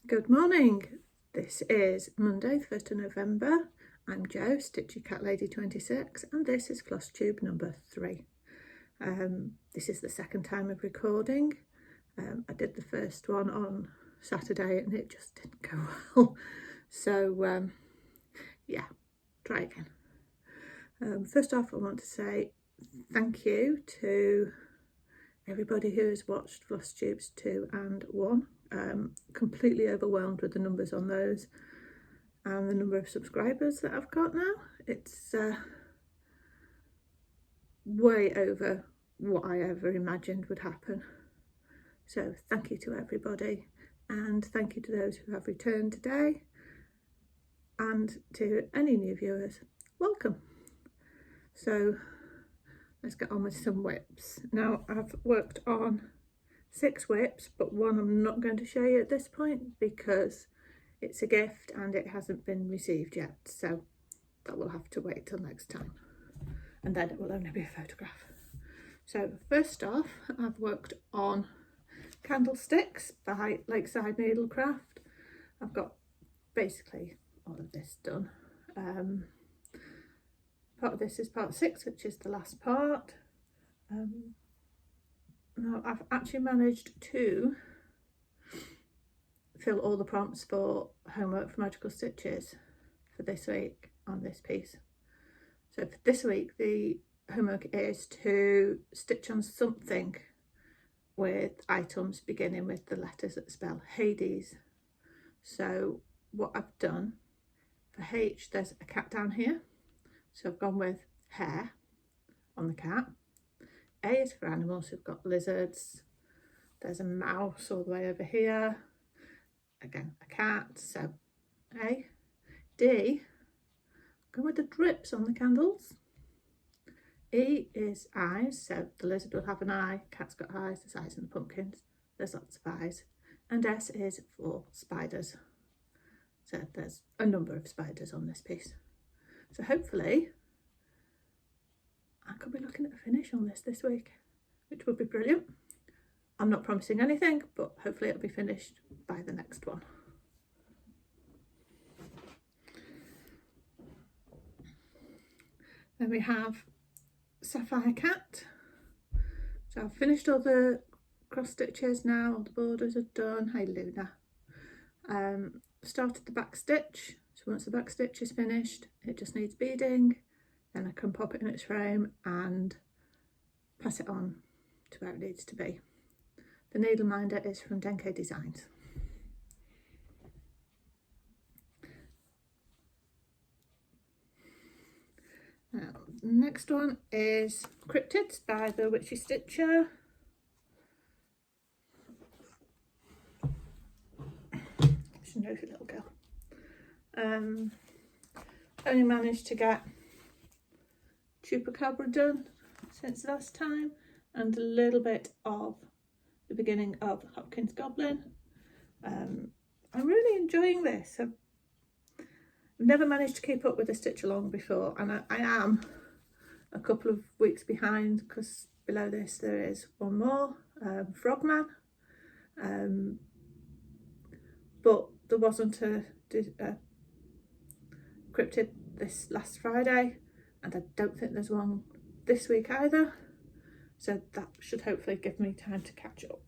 Good morning. This is Monday, 1st of November. I'm Jo, Stitchy Cat Lady 26, and this is Flosstube number 3. This is the second time of recording. I did the first one on Saturday and it just didn't go well. So, yeah, try again. First off, I want to say thank you to everybody who has watched Flosstubes 2 and 1. Completely overwhelmed with the numbers on those and the number of subscribers that I've got now. It's way over what I ever imagined would happen. So thank you to everybody, and thank you to those who have returned today, and to any new viewers, welcome. So let's get on with some whips. Now I've worked on 6 whips, but one I'm not going to show you at this point because it's a gift and it hasn't been received yet, so that will have to wait till next time, and then it will only be a photograph. So first off, I've worked on candlesticks by Lakeside Needlecraft. I've got basically all of this done. Part of this is part 6, which is the last part. Now I've actually managed to fill all the prompts for homework for Magical Stitches for this week on this piece. So for this week, the homework is to stitch on something with items beginning with the letters that spell Hades. So what I've done for H, there's a cat down here, so I've gone with hair on the cat. A is for animals, so we've got lizards, there's a mouse all the way over here, again a cat, so A. D, go with the drips on the candles. E is eyes, so the lizard will have an eye, cat's got eyes, there's eyes in the pumpkins, there's lots of eyes. And S is for spiders, so there's a number of spiders on this piece. So hopefully I could be looking at a finish on this week, which would be brilliant. I'm not promising anything, but hopefully it'll be finished by the next one. Then we have Sapphire Cat. So I've finished all the cross stitches now, all the borders are done. Hi Luna. Started the back stitch, so once the back stitch is finished, it just needs beading. Then I can pop it in its frame and pass it on to where it needs to be. The needle minder is from Denkai Designs. Now, the next one is Cryptids by the Witchy Stitcher. She's a nosy little girl. Only managed to get Chupacabra done since last time, and a little bit of the beginning of Hopkins Goblin. I'm really enjoying this. I've never managed to keep up with the stitch along before, and I am a couple of weeks behind because below this there is one more, Frogman, but there wasn't a cryptid this last Friday, and I don't think there's one this week either, so that should hopefully give me time to catch up.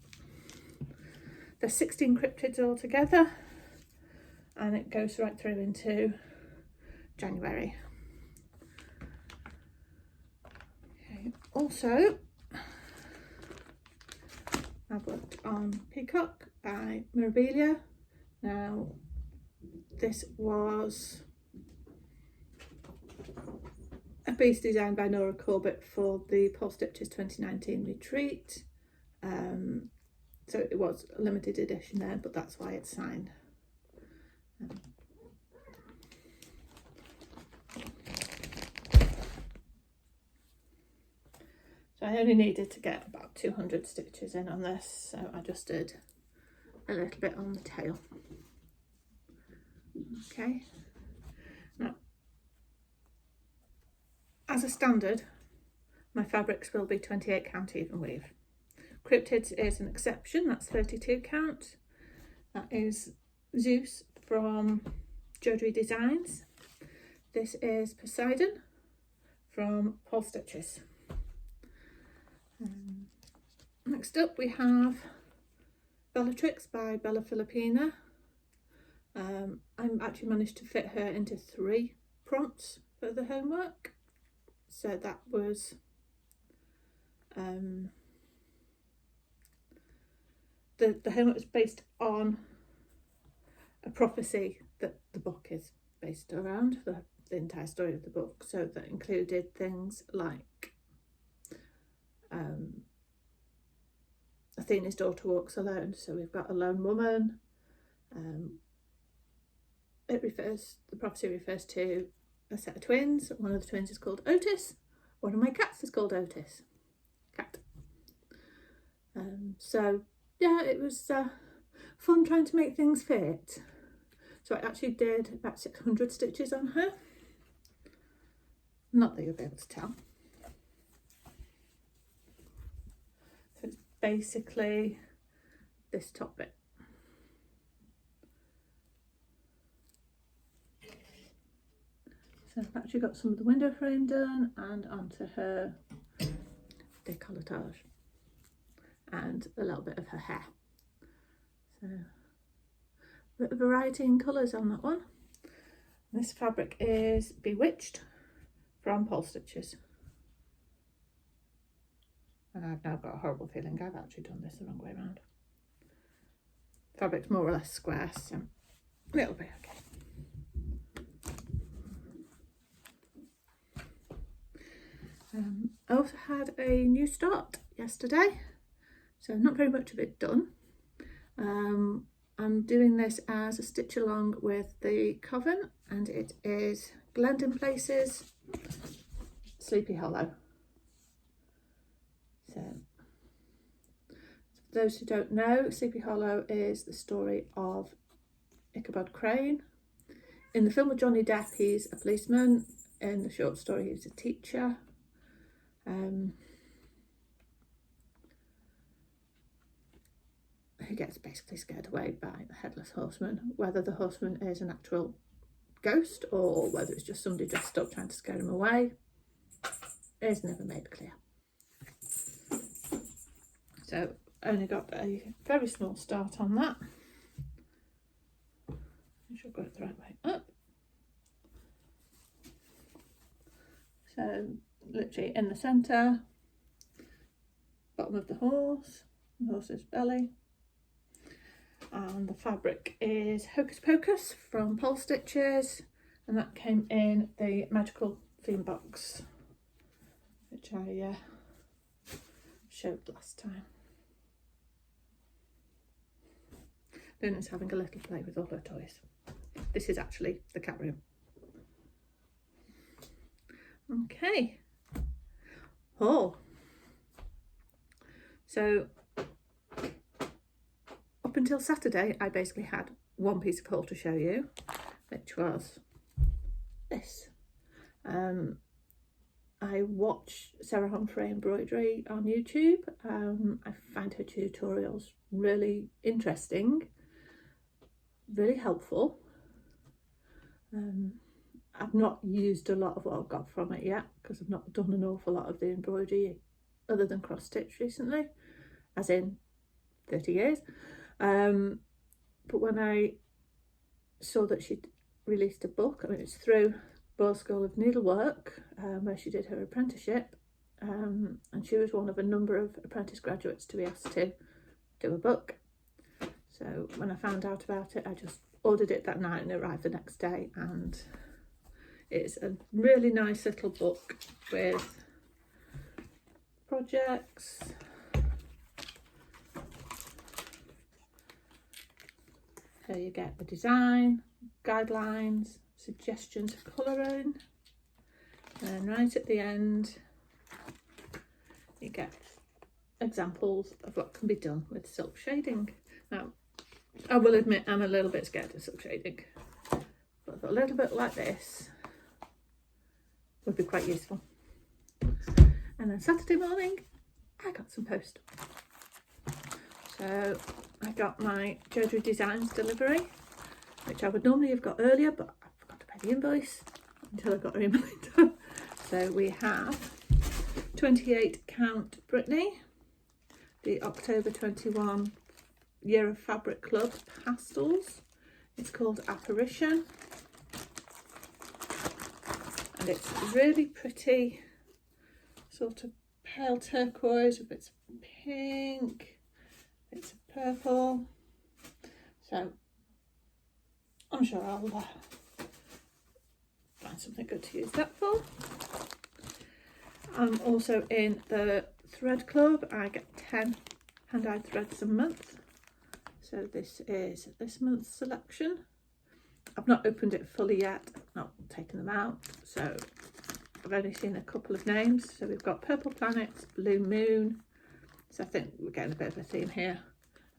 There's 16 cryptids altogether, and it goes right through into January. Okay. Also, I've worked on Peacock by Mirabilia. Now, this was a piece designed by Nora Corbett for the Polstitches 2019 retreat. So it was a limited edition there, but that's why it's signed. So I only needed to get about 200 stitches in on this, so I just did a little bit on the tail. Okay, now as a standard, my fabrics will be 28 count even weave. Cryptids is an exception, that's 32 count. That is Zeus from Jodyri Designs. This is Poseidon from Polstitches. Next up we have Bellatrix by Bella Filipina. I actually managed to fit her into 3 prompts for the homework. So that was the homework was based on a prophecy that the book is based around, the entire story of the book. So that included things like Athena's daughter walks alone, so we've got a lone woman. The prophecy refers to a set of twins. One of the twins is called Otis. One of my cats is called Otis. Cat. So yeah, it was fun trying to make things fit. So I actually did about 600 stitches on her. Not that you'll be able to tell. So it's basically this top bit. So I've actually got some of the window frame done and onto her décolletage and a little bit of her hair. So a bit of variety in colours on that one. This fabric is Bewitched from Polstitches. And I've now got a horrible feeling I've actually done this the wrong way around. Fabric's more or less square, so it'll be okay. I also had a new start yesterday, so not very much of it done. I'm doing this as a stitch along with the Coven, and it is Blend in Places, Sleepy Hollow. So for those who don't know, Sleepy Hollow is the story of Ichabod Crane. In the film with Johnny Depp, he's a policeman. In the short story, he's a teacher. Who gets basically scared away by the headless horseman. Whether the horseman is an actual ghost or whether it's just somebody dressed up trying to scare him away is never made clear. So I only got a very small start on that. I should go it the right way up. So literally in the centre, bottom of the horse's belly. And the fabric is Hocus Pocus from Polstitches, and that came in the magical theme box, which I showed last time. Luna's having a little play with all her toys. This is actually the cat room. Okay. Haul. So up until Saturday, I basically had one piece of haul to show you, which was this. I watch Sarah Humphrey embroidery on YouTube. I find her tutorials really interesting, really helpful. I've not used a lot of what I've got from it yet because I've not done an awful lot of the embroidery other than cross stitch recently, as in 30 years. But when I saw that she'd released a book, I mean it's through Royal School of Needlework, where she did her apprenticeship, and she was one of a number of apprentice graduates to be asked to do a book. So when I found out about it, I just ordered it that night and it arrived the next day, and it's a really nice little book with projects, so you get the design, guidelines, suggestions of colouring, and right at the end you get examples of what can be done with silk shading. Now I will admit I'm a little bit scared of silk shading, but a little bit like this would be quite useful. And then Saturday morning I got some post. So I got my Jodyri Designs delivery. which I would normally have got earlier, but I forgot to pay the invoice until I got a reminder. So we have 28 Count Brittany, the October 21 Year of Fabric Club pastels. It's called Apparition, and it's really pretty, sort of pale turquoise with bits of pink, bits of purple. So I'm sure I'll find something good to use that for. I'm also in the thread club. I get 10 hand-dyed threads a month. So this is this month's selection. I've not opened it fully yet, I've not taken them out, so I've only seen a couple of names. So we've got Purple Planets, Blue Moon. So I think we're getting a bit of a theme here.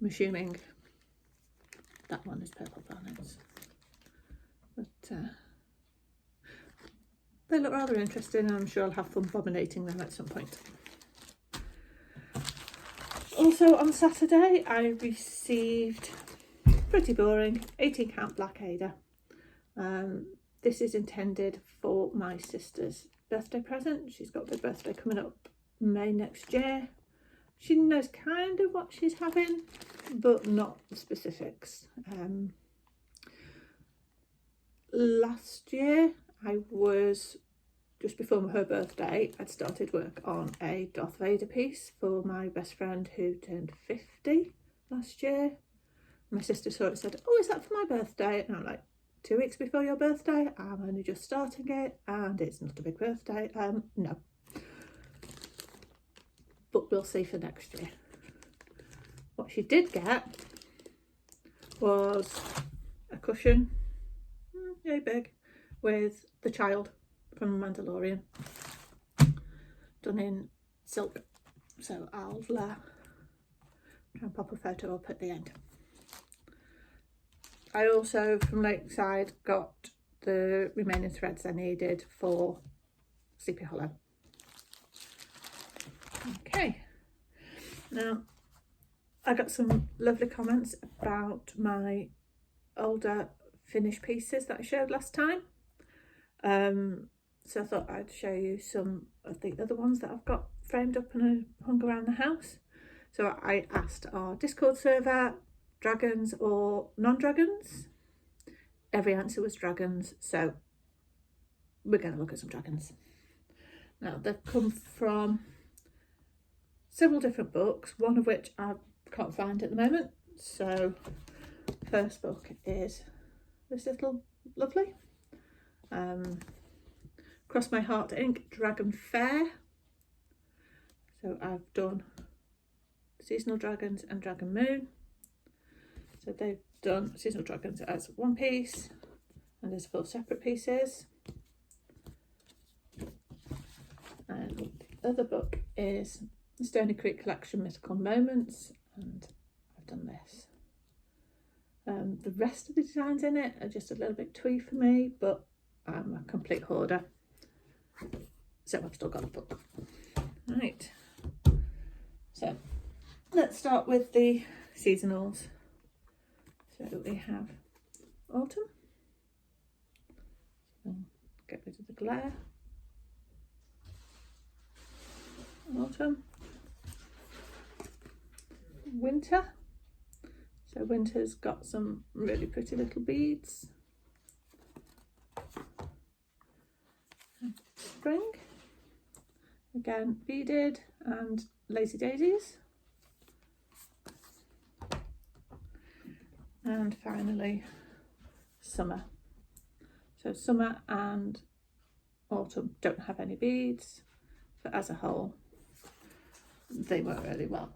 I'm assuming that one is Purple Planets. But they look rather interesting, and I'm sure I'll have fun bobbinating them at some point. Also on Saturday I received, pretty boring, 18 count Black Ada. This is intended for my sister's birthday present. She's got her birthday coming up May next year. She knows kind of what she's having, but not the specifics. Last year I was, just before her birthday, I'd started work on a Darth Vader piece for my best friend who turned 50 last year. My sister saw it and said, "Oh, is that for my birthday?" And I'm like, 2 weeks before your birthday? I'm only just starting it and it's not a big birthday. No. But we'll see for next year. What she did get was a cushion, yay big, with the child from Mandalorian, done in silk. So I'll try and pop a photo up at the end. I also, from Lakeside, got the remaining threads I needed for Sleepy Hollow. Okay, now I got some lovely comments about my older finished pieces that I showed last time. So I thought I'd show you some of the other ones that I've got framed up and hung around the house. So I asked our Discord server, dragons or non-dragons? Every answer was dragons, so we're going to look at some dragons. Now they've come from several different books, one of which I can't find at the moment. So first book is this little lovely Cross My Heart Ink Dragon Fair. So I've done Seasonal Dragons and Dragon Moon. So they've done Seasonal Dragons as one piece, and there's 4 separate pieces. And the other book is the Stony Creek Collection Mythical Moments, and I've done this. The rest of the designs in it are just a little bit twee for me, but I'm a complete hoarder, so I've still got the book. Right, so let's start with the seasonals. So we have autumn, get rid of the glare, autumn, winter. So winter's got some really pretty little beads. Spring, again beaded, and lazy daisies. And finally summer. So summer and autumn don't have any beads, but as a whole they work really well.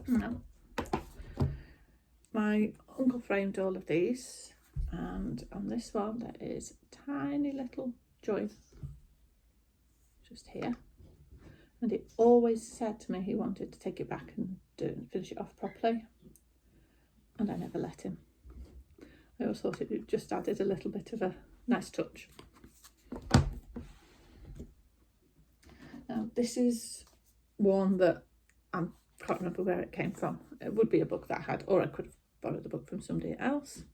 Now, my uncle framed all of these, and on this one there is a tiny little joint just here, and he always said to me he wanted to take it back and finish it off properly, and I never let him. I always thought it just added a little bit of a nice touch. Now this is one that I can't remember where it came from. It would be a book that I had, or I could have borrowed the book from somebody else.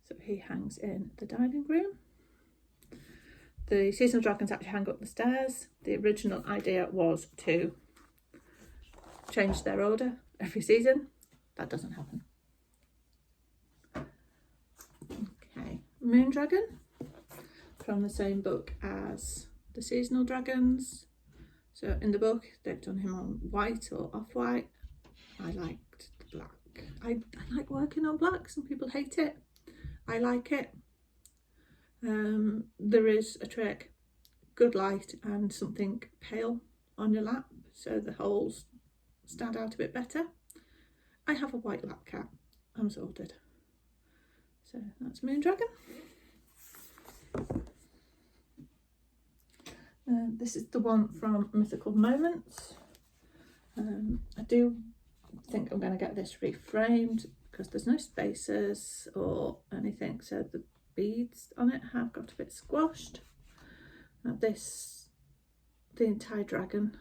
So he hangs in the dining room. The seasonal dragons actually hang up the stairs. The original idea was to change their order every season. That doesn't happen. Okay, Moon Dragon, from the same book as the seasonal dragons. So in the book they've done him on white or off-white. I liked the black. I like working on black. Some people hate it. I like it. There is a trick: good light and something pale on your lap so the holes stand out a bit better. I have a white lap cat. I'm sorted. So that's Moon Dragon. This is the one from Mythical Moments. I do think I'm going to get this reframed because there's no spacers or anything, so the beads on it have got a bit squashed. Now this, the entire dragon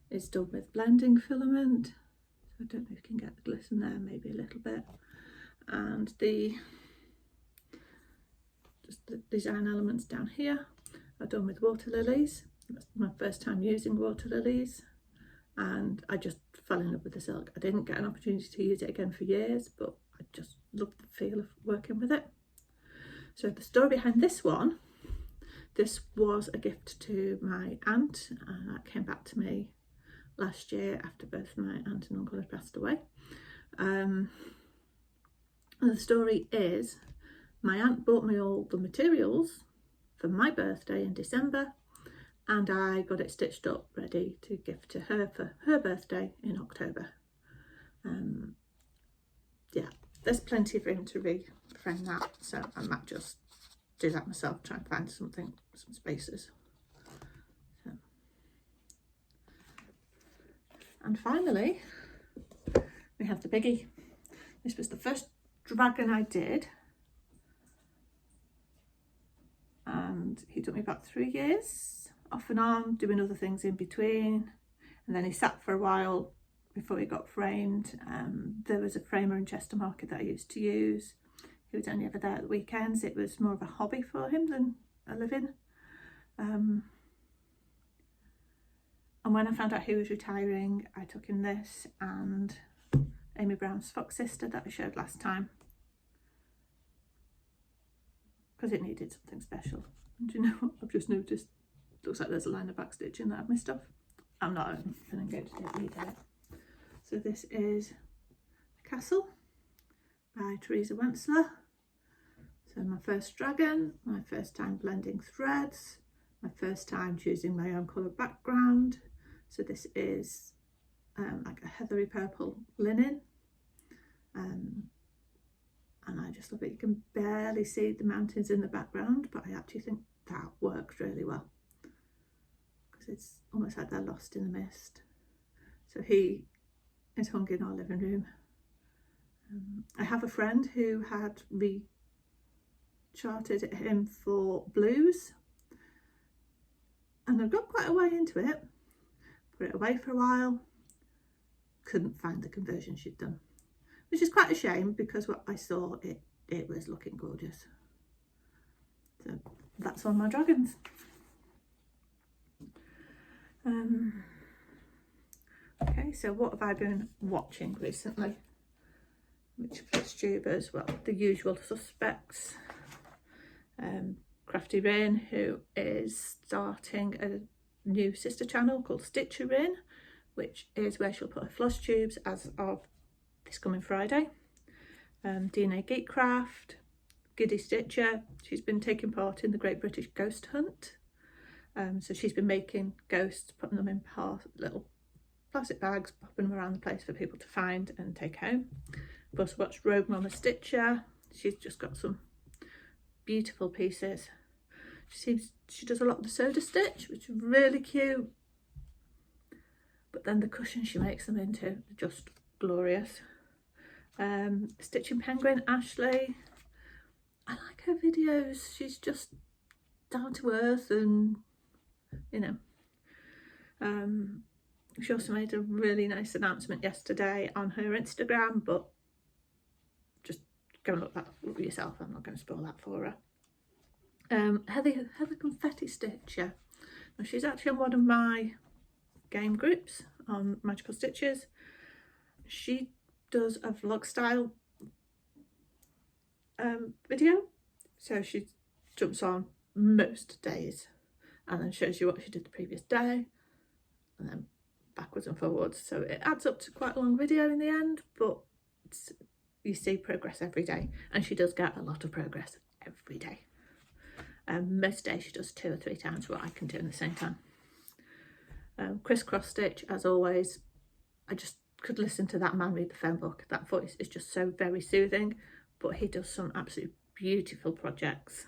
is done with blending filament. I don't know if you can get the glisten there, maybe a little bit. And just the design elements down here are done with water lilies. That's my first time using water lilies, and I just fell in love with the silk. I didn't get an opportunity to use it again for years, but I just loved the feel of working with it. So the story behind this one, this was a gift to my aunt, and that came back to me last year after both my aunt and uncle had passed away. And the story is, my aunt bought me all the materials for my birthday in December, and I got it stitched up ready to gift to her for her birthday in October. Yeah, there's plenty of room to reframe that, so I might just do that myself, try and find some spaces. So. And finally, we have the biggie. This was the first dragon I did, and he took me about 3 years, off and on, doing other things in between, and then he sat for a while before he got framed. There was a framer in Chester Market that I used to use. He was only ever there at the weekends. It was more of a hobby for him than a living. And when I found out he was retiring, I took him this and Amy Brown's Fox Sister that I showed last time, because it needed something special. And do you know what I've just noticed? Looks like there's a line of back stitching that I've missed off. I'm not going to go to redo it. So this is The Castle by Teresa Wentzler. So my first dragon, my first time blending threads, my first time choosing my own colour background. So this is like a heathery purple linen, and I just love it. You can barely see the mountains in the background, but I actually think that works really well because it's almost like they're lost in the mist. So he is hung in our living room. I have a friend who had recharted him for blues, and I got quite a way into it, put it away for a while, couldn't find the conversion she'd done, which is quite a shame because what I saw, it was looking gorgeous. So that's all my dragons. Okay, so what have I been watching recently? Which Flosstubers? Well, the usual suspects. Crafty Rain, who is starting a new sister channel called Stitcherin, which is where she'll put her Flosstubes as of this coming Friday. DNA Geekcraft, Giddy Stitcher, she's been taking part in the Great British Ghost Hunt. So she's been making ghosts, putting them in little plastic bags, popping them around the place for people to find and take home. I've also watched Rogue Mama Stitcher. She's just got some beautiful pieces. She does a lot of the soda stitch, which is really cute. But then the cushions she makes them into are just glorious. Stitching Penguin, Ashley. I like her videos. She's just down to earth and, you know. She also made a really nice announcement yesterday on her Instagram, but just go and look that up yourself. I'm not going to spoil that for her. Heather Confetti Stitcher. Now, she's actually on one of my game groups on Magical Stitches. She does a vlog style video, so she jumps on most days and then shows you what she did the previous day, and then backwards and forwards, so it adds up to quite a long video in the end, but you see progress every day, and she does get a lot of progress every day. Most days she does 2 or 3 times what I can do in the same time. Crisscross Stitch, as always, I just could listen to that man read the phone book. That voice is just so very soothing, but he does some absolutely beautiful projects,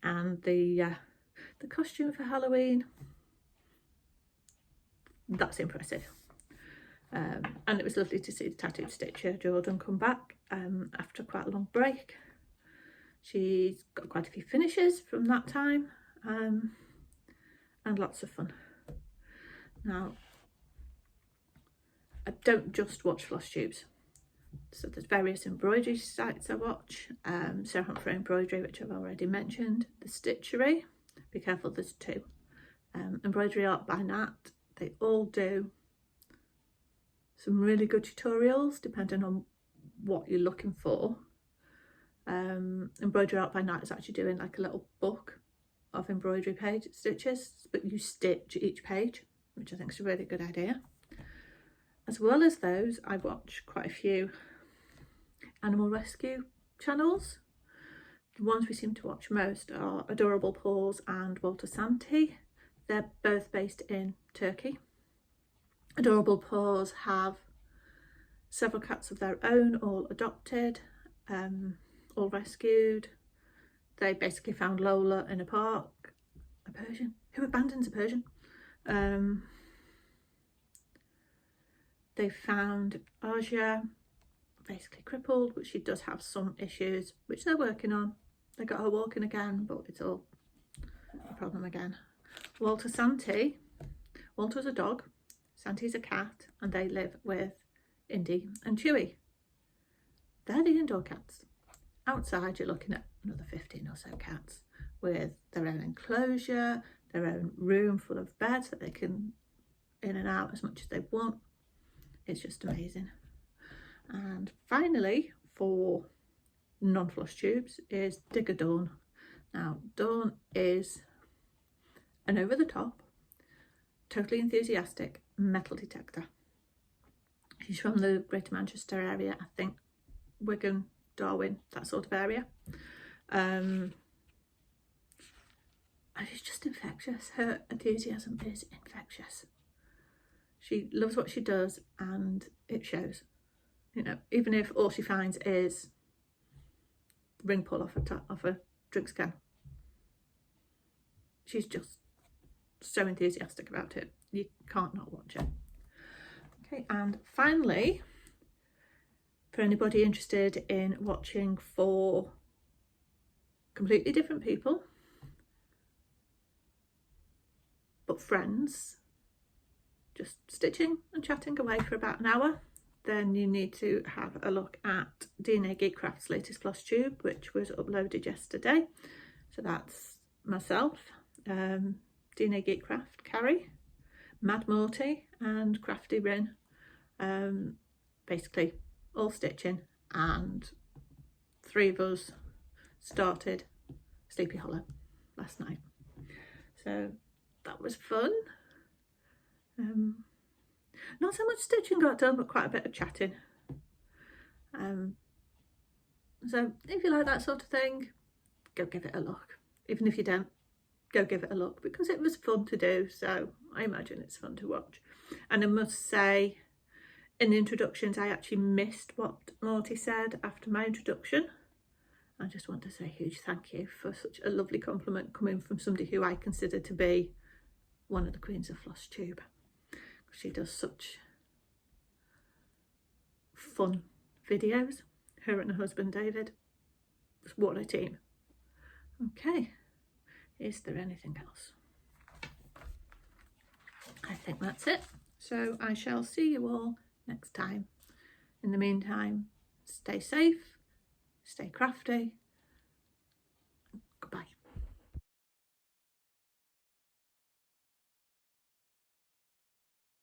and the costume for Halloween, that's impressive. And it was lovely to see the tattooed stitcher Jordan come back after quite a long break. She's got quite a few finishes from that time, and lots of fun. Now, I don't just watch Flosstubes, so there's various embroidery sites I watch. Sarah Humphrey Embroidery, which I've already mentioned, the Stitchery, be careful, there's 2. Embroidery Art by Nat, they all do some really good tutorials depending on what you're looking for. Embroidery Art by Nat is actually doing like a little book of embroidery page stitches, but you stitch each page, which I think is a really good idea. As well as those, I watch quite a few animal rescue channels. The ones we seem to watch most are Adorable Paws and Walter Santi. They're both based in Turkey. Adorable Paws have several cats of their own, all adopted, all rescued. They basically found Lola in a park, a Persian. Who abandons a Persian? They found Aja, basically crippled, but she does have some issues, which they're working on. They got her walking again, but it's all a problem again. Walter Santi. Walter's a dog, Santi's a cat, and they live with Indy and Chewy. They're the indoor cats. Outside, you're looking at another 15 or so cats with their own enclosure, their own room full of beds that they can in and out as much as they want. It's just amazing. And finally, for non-Flosstubes, is Digger Dawn. Now, Dawn is an over-the-top, totally enthusiastic metal detector. She's from the Greater Manchester area, I think Wigan, Darwin, that sort of area. And she's just infectious. Her enthusiasm is infectious. She loves what she does, and it shows. You know, even if all she finds is the ring pull off a drinks can, she's just so enthusiastic about it. You can't not watch it. Okay, and finally, for anybody interested in watching for completely different people, but friends, just stitching and chatting away for about an hour, then you need to have a look at DNA Geekcraft's latest Flosstube, which was uploaded yesterday. So that's myself, DNA Geekcraft, Carrie, Mad Morty and Crafty Rin, basically all stitching, and 3 of us started Sleepy Hollow last night. So that was fun. Not so much stitching got done, but quite a bit of chatting. So if you like that sort of thing, go give it a look. Even if you don't, go give it a look, because it was fun to do, so I imagine it's fun to watch. And I must say, in the introductions, I actually missed what Morty said after my introduction. I just want to say a huge thank you for such a lovely compliment coming from somebody who I consider to be one of the queens of Flosstube. She does such fun videos. Her and her husband David, what a team. Okay, is there anything else? I think that's it. So I shall see you all next time. In the meantime, stay safe, stay crafty,